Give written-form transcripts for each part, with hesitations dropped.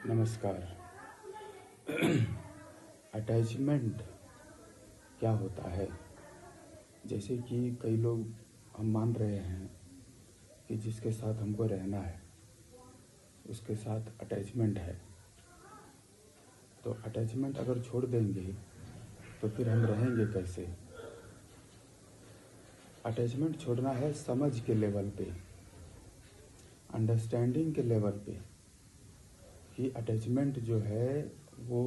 नमस्कार। अटैचमेंट क्या होता है? जैसे कि कई लोग हम मान रहे हैं कि जिसके साथ हमको रहना है उसके साथ अटैचमेंट है, तो अटैचमेंट अगर छोड़ देंगे तो फिर हम रहेंगे कैसे? अटैचमेंट छोड़ना है समझ के लेवल पे, अंडरस्टैंडिंग के लेवल पे, कि अटैचमेंट जो है वो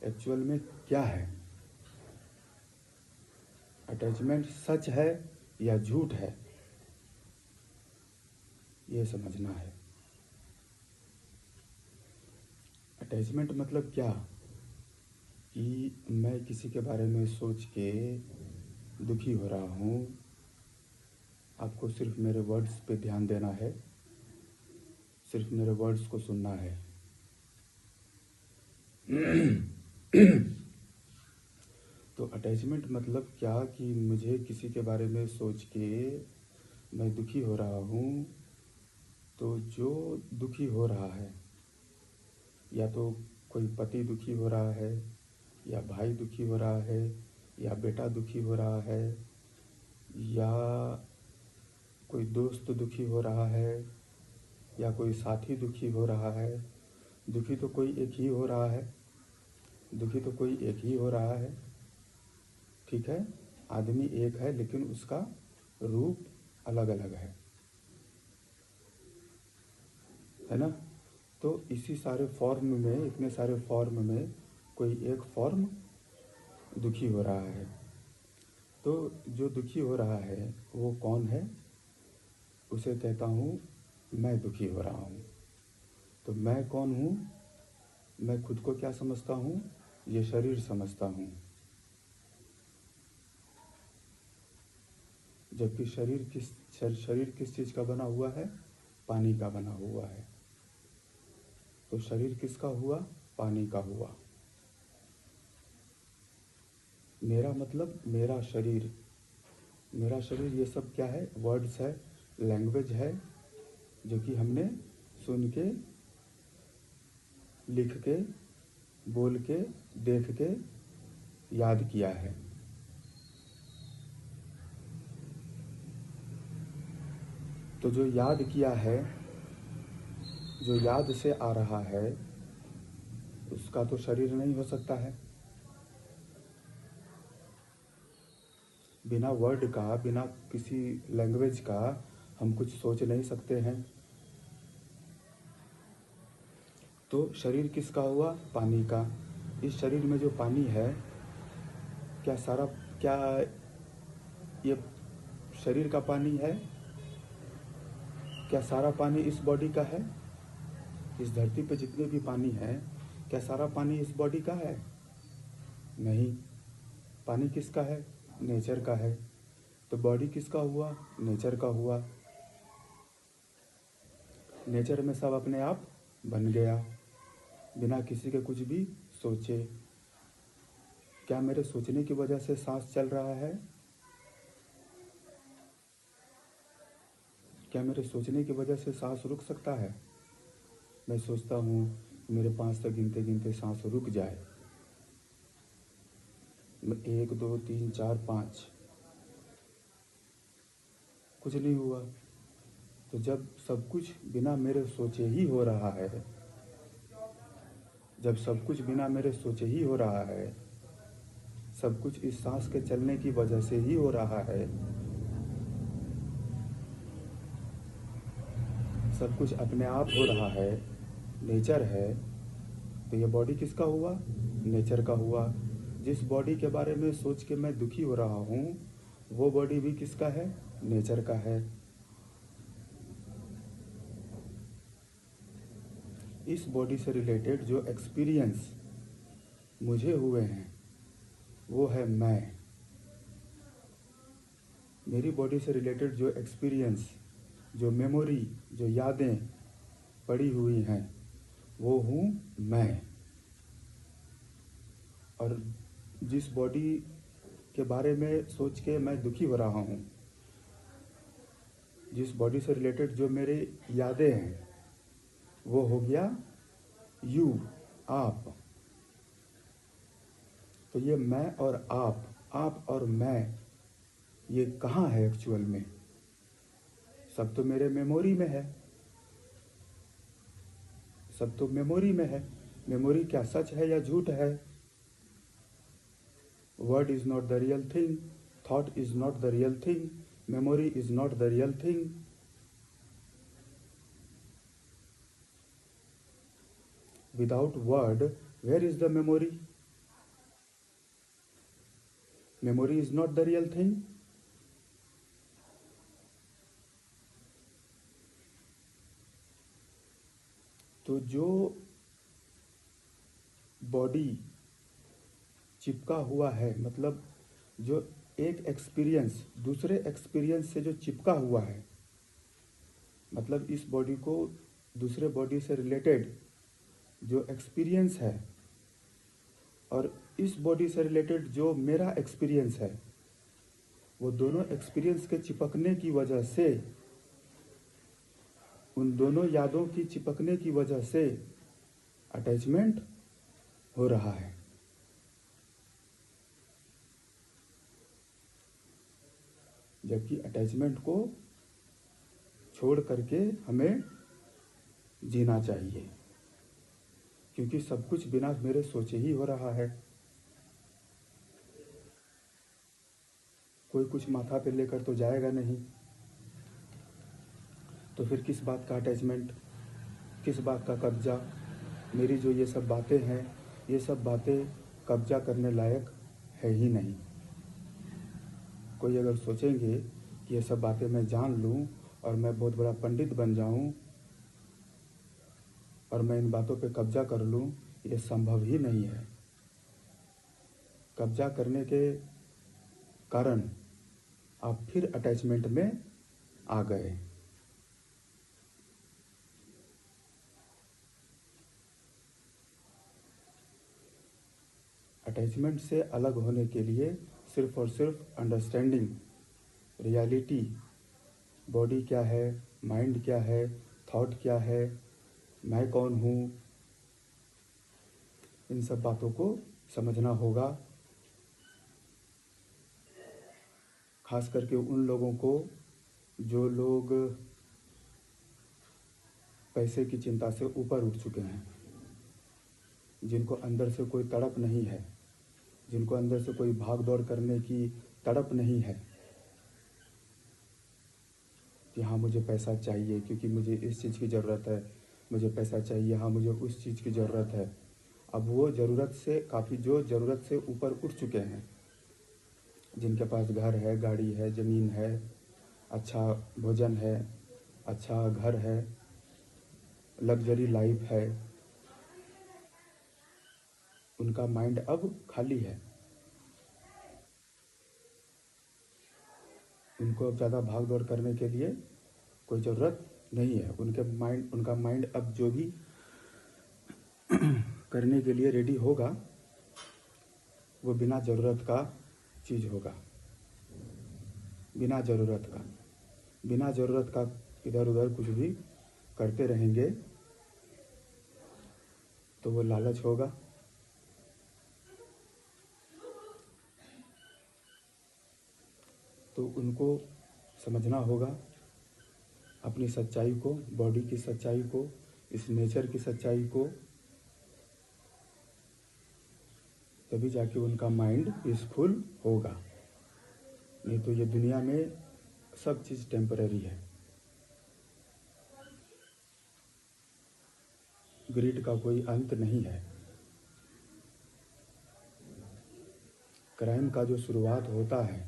एक्चुअल में क्या है। अटैचमेंट सच है या झूठ है, ये समझना है। अटैचमेंट मतलब क्या कि मैं किसी के बारे में सोच के दुखी हो रहा हूँ। आपको सिर्फ मेरे वर्ड्स पे ध्यान देना है, सिर्फ मेरे वर्ड्स को सुनना है। तो अटैचमेंट मतलब क्या कि मुझे किसी के बारे में सोच के मैं दुखी हो रहा हूँ। तो जो दुखी हो रहा है, या तो कोई पति दुखी हो रहा है, या भाई दुखी हो रहा है, या बेटा दुखी हो रहा है, या कोई दोस्त दुखी हो रहा है, या कोई साथी दुखी हो रहा है। दुखी तो कोई एक ही हो रहा है, दुखी तो कोई एक ही हो रहा है, ठीक है। आदमी एक है लेकिन उसका रूप अलग अलग है ना। तो इसी सारे फॉर्म में, इतने सारे फॉर्म में कोई एक फॉर्म दुखी हो रहा है। तो जो दुखी हो रहा है वो कौन है? उसे कहता हूँ मैं दुखी हो रहा हूँ। तो मैं कौन हूँ? मैं खुद को क्या समझता हूँ? ये शरीर समझता हूँ। जबकि शरीर किस चीज़ का बना हुआ है? पानी का बना हुआ है। तो शरीर किसका हुआ? पानी का हुआ। मेरा मतलब मेरा शरीर। मेरा शरीर ये सब क्या है? वर्ड्स है, लैंग्वेज है, जो कि हमने सुन के, लिख के, बोल के, देख के याद किया है। तो जो याद किया है, जो याद से आ रहा है, उसका तो शरीर नहीं हो सकता है। बिना वर्ड का, बिना किसी लैंग्वेज का हम कुछ सोच नहीं सकते हैं। तो शरीर किसका हुआ? पानी का। इस शरीर में जो पानी है, क्या ये शरीर का पानी है? क्या सारा पानी इस बॉडी का है? इस धरती पे जितने भी पानी है, क्या सारा पानी इस बॉडी का है? नहीं। पानी किसका है? नेचर का है। तो बॉडी किसका हुआ? नेचर का हुआ। नेचर में सब अपने आप बन गया, बिना किसी के कुछ भी सोचे। क्या मेरे सोचने की वजह से सांस चल रहा है? क्या मेरे सोचने की वजह से सांस रुक सकता है? मैं सोचता हूँ मेरे 5 तक गिनते गिनते सांस रुक जाए। 1 2 3 4 5, कुछ नहीं हुआ। तो जब सब कुछ बिना मेरे सोचे ही हो रहा है, जब सब कुछ बिना मेरे सोचे ही हो रहा है, सब कुछ इस सांस के चलने की वजह से ही हो रहा है, सब कुछ अपने आप हो रहा है, नेचर है, तो ये बॉडी किसका हुआ? नेचर का हुआ। जिस बॉडी के बारे में सोच के मैं दुखी हो रहा हूँ, वो बॉडी भी किसका है? नेचर का है। इस बॉडी से रिलेटेड जो एक्सपीरियंस मुझे हुए हैं वो है मैं। मेरी बॉडी से रिलेटेड जो एक्सपीरियंस, जो मेमोरी, जो यादें पड़ी हुई हैं, वो हूँ मैं। और जिस बॉडी के बारे में सोच के मैं दुखी हो रहा हूँ, जिस बॉडी से रिलेटेड जो मेरे यादें हैं, वो हो गया यू, आप। तो ये मैं और आप और मैं, ये कहाँ है एक्चुअल में? सब तो मेरे मेमोरी में है, सब तो मेमोरी में है। मेमोरी क्या सच है या झूठ है? Word is not the real thing, thought is not the real thing, memory is not the real thing. Without word, where is the memory? Memory is not the real thing. तो जो body चिपका हुआ है, मतलब जो एक experience दूसरे experience से जो चिपका हुआ है, मतलब इस बॉडी को दूसरे बॉडी से रिलेटेड जो एक्सपीरियंस है, और इस बॉडी से रिलेटेड जो मेरा एक्सपीरियंस है, वो दोनों एक्सपीरियंस के चिपकने की वजह से, उन दोनों यादों की चिपकने की वजह से अटैचमेंट हो रहा है। जबकि अटैचमेंट को छोड़ करके हमें जीना चाहिए, क्योंकि सब कुछ बिना मेरे सोचे ही हो रहा है। कोई कुछ माथा पे लेकर तो जाएगा नहीं, तो फिर किस बात का अटैचमेंट, किस बात का कब्जा? मेरी जो ये सब बातें हैं, ये सब बातें कब्जा करने लायक है ही नहीं। कोई अगर सोचेंगे कि ये सब बातें मैं जान लूं और मैं बहुत बड़ा पंडित बन जाऊं और मैं इन बातों पे कब्जा कर लूं, ये संभव ही नहीं है। कब्जा करने के कारण आप फिर अटैचमेंट में आ गए। अटैचमेंट से अलग होने के लिए सिर्फ और सिर्फ अंडरस्टैंडिंग रियलिटी, बॉडी क्या है, माइंड क्या है, थॉट क्या है, मैं कौन हूँ, इन सब बातों को समझना होगा। खास करके उन लोगों को जो लोग पैसे की चिंता से ऊपर उठ चुके हैं, जिनको अंदर से कोई तड़प नहीं है, जिनको अंदर से कोई भाग दौड़ करने की तड़प नहीं है कि हाँ मुझे पैसा चाहिए क्योंकि मुझे इस चीज़ की ज़रूरत है, मुझे पैसा चाहिए, हाँ मुझे उस चीज़ की ज़रूरत है। अब वो ज़रूरत से काफ़ी, जो ज़रूरत से ऊपर उठ चुके हैं, जिनके पास घर है, गाड़ी है, ज़मीन है, अच्छा भोजन है, अच्छा घर है, लग्जरी लाइफ है, उनका माइंड अब खाली है। उनको अब ज़्यादा भाग दौड़ करने के लिए कोई ज़रूरत नहीं है। उनका माइंड अब जो भी करने के लिए रेडी होगा, वो बिना ज़रूरत का चीज़ होगा, बिना ज़रूरत का इधर उधर कुछ भी करते रहेंगे तो वो लालच होगा। तो उनको समझना होगा अपनी सच्चाई को, बॉडी की सच्चाई को, इस नेचर की सच्चाई को, तभी जाके उनका माइंड पीसफुल होगा। नहीं तो ये दुनिया में सब चीज़ टेम्पररी है। ग्रीड का कोई अंत नहीं है। क्राइम का जो शुरुआत होता है,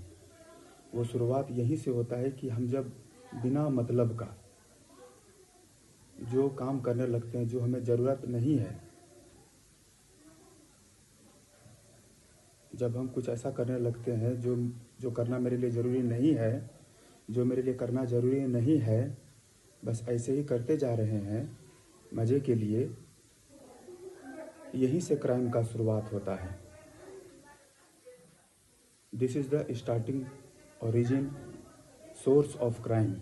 वो शुरुआत यहीं से होता है कि हम जब बिना मतलब का जो काम करने लगते हैं जो हमें ज़रूरत नहीं है, जब हम कुछ ऐसा करने लगते हैं जो करना मेरे लिए ज़रूरी नहीं है, जो मेरे लिए करना ज़रूरी नहीं है, बस ऐसे ही करते जा रहे हैं मज़े के लिए, यहीं से क्राइम का शुरुआत होता है। This is the starting origin source of crime।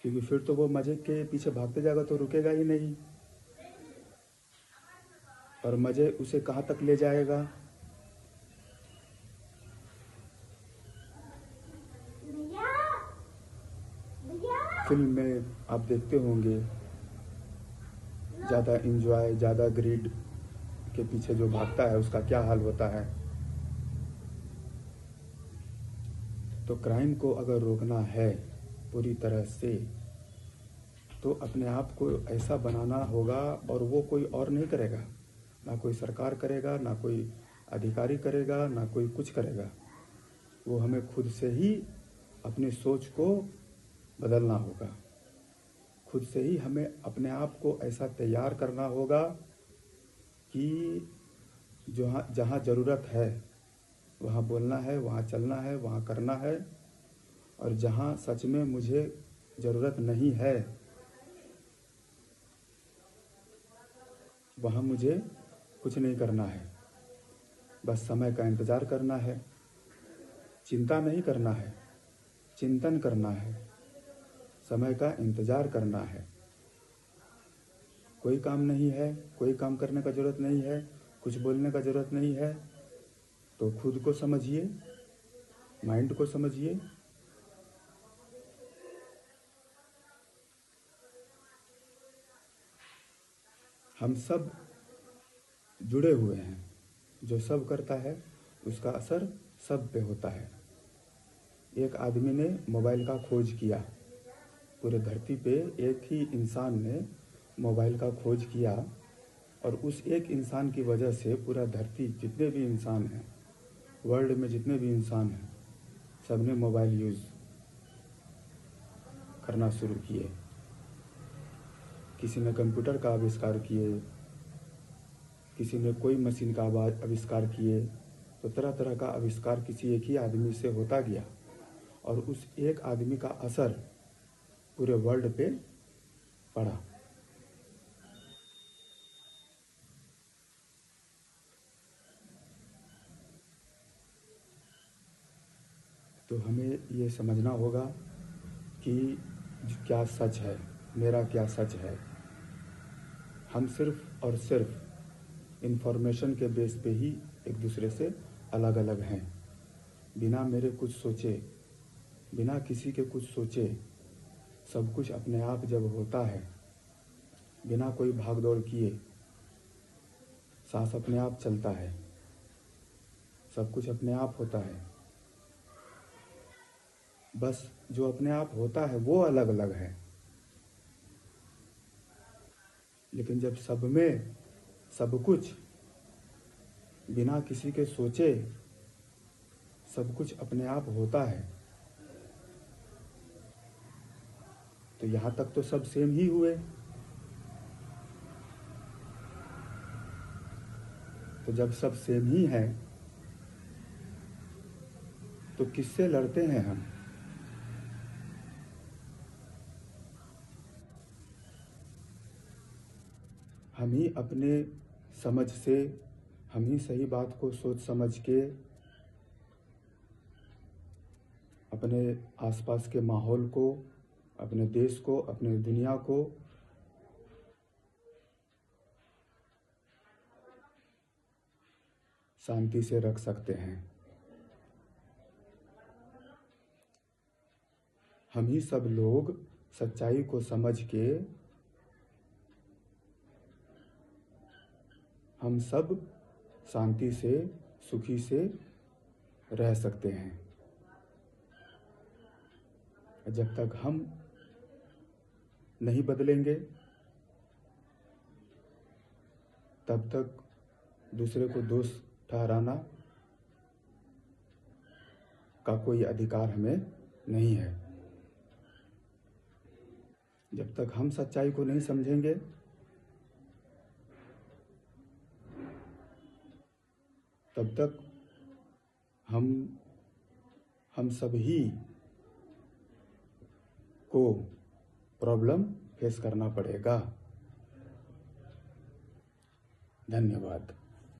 क्योंकि फिर तो वो मज़े के पीछे भागते जाएगा तो रुकेगा ही नहीं, और मज़े उसे कहाँ तक ले जाएगा। फिल्म में आप देखते होंगे, ज़्यादा इंजॉय, ज़्यादा ग्रीड के पीछे जो भागता है उसका क्या हाल होता है। तो क्राइम को अगर रोकना है पूरी तरह से, तो अपने आप को ऐसा बनाना होगा, और वो कोई और नहीं करेगा, ना कोई सरकार करेगा, ना कोई अधिकारी करेगा, ना कोई कुछ करेगा। वो हमें खुद से ही अपनी सोच को बदलना होगा। खुद से ही हमें अपने आप को ऐसा तैयार करना होगा कि जहाँ जहाँ ज़रूरत है वहाँ बोलना है, वहाँ चलना है, वहाँ करना है, और जहाँ सच में मुझे ज़रूरत नहीं है वहाँ मुझे कुछ नहीं करना है। बस समय का इंतज़ार करना है, चिंता नहीं करना है, चिंतन करना है, समय का इंतज़ार करना है। कोई काम नहीं है, कोई काम करने का ज़रूरत नहीं है, कुछ बोलने का ज़रूरत नहीं है, तो खुद को समझिए, माइंड को समझिए। हम सब जुड़े हुए हैं, जो सब करता है उसका असर सब पे होता है। एक आदमी ने मोबाइल का खोज किया, पूरे धरती पे एक ही इंसान ने मोबाइल का खोज किया, और उस एक इंसान की वजह से पूरा धरती, जितने भी इंसान हैं वर्ल्ड में, जितने भी इंसान हैं, सब ने मोबाइल यूज़ करना शुरू किए। किसी ने कंप्यूटर का आविष्कार किए, किसी ने कोई मशीन का आविष्कार किए। तो तरह तरह का आविष्कार किसी एक ही आदमी से होता गया, और उस एक आदमी का असर पूरे वर्ल्ड पे पड़ा। तो हमें ये समझना होगा कि क्या सच है, मेरा क्या सच है। हम सिर्फ और सिर्फ इंफॉर्मेशन के बेस पे ही एक दूसरे से अलग अलग हैं। बिना मेरे कुछ सोचे, बिना किसी के कुछ सोचे, सब कुछ अपने आप जब होता है, बिना कोई भाग दौड़ किए, सांस अपने आप चलता है, सब कुछ अपने आप होता है। बस जो अपने आप होता है वो अलग अलग है। लेकिन जब सब में सब कुछ, बिना किसी के सोचे, सब कुछ अपने आप होता है, तो यहाँ तक तो सब सेम ही हुए। तो जब सब सेम ही हैं, तो किससे लड़ते हैं हम? हम ही अपने समझ से, हम ही सही बात को सोच समझ के अपने आसपास के माहौल को, अपने देश को, अपने दुनिया को शांति से रख सकते हैं। हम ही सब लोग सच्चाई को समझ के हम सब शांति से, सुखी से रह सकते हैं। जब तक हम नहीं बदलेंगे, तब तक दूसरे को दोष ठहराना का कोई अधिकार हमें नहीं है। जब तक हम सच्चाई को नहीं समझेंगे, तब तक हम सभी को प्रॉब्लम फेस करना पड़ेगा। धन्यवाद।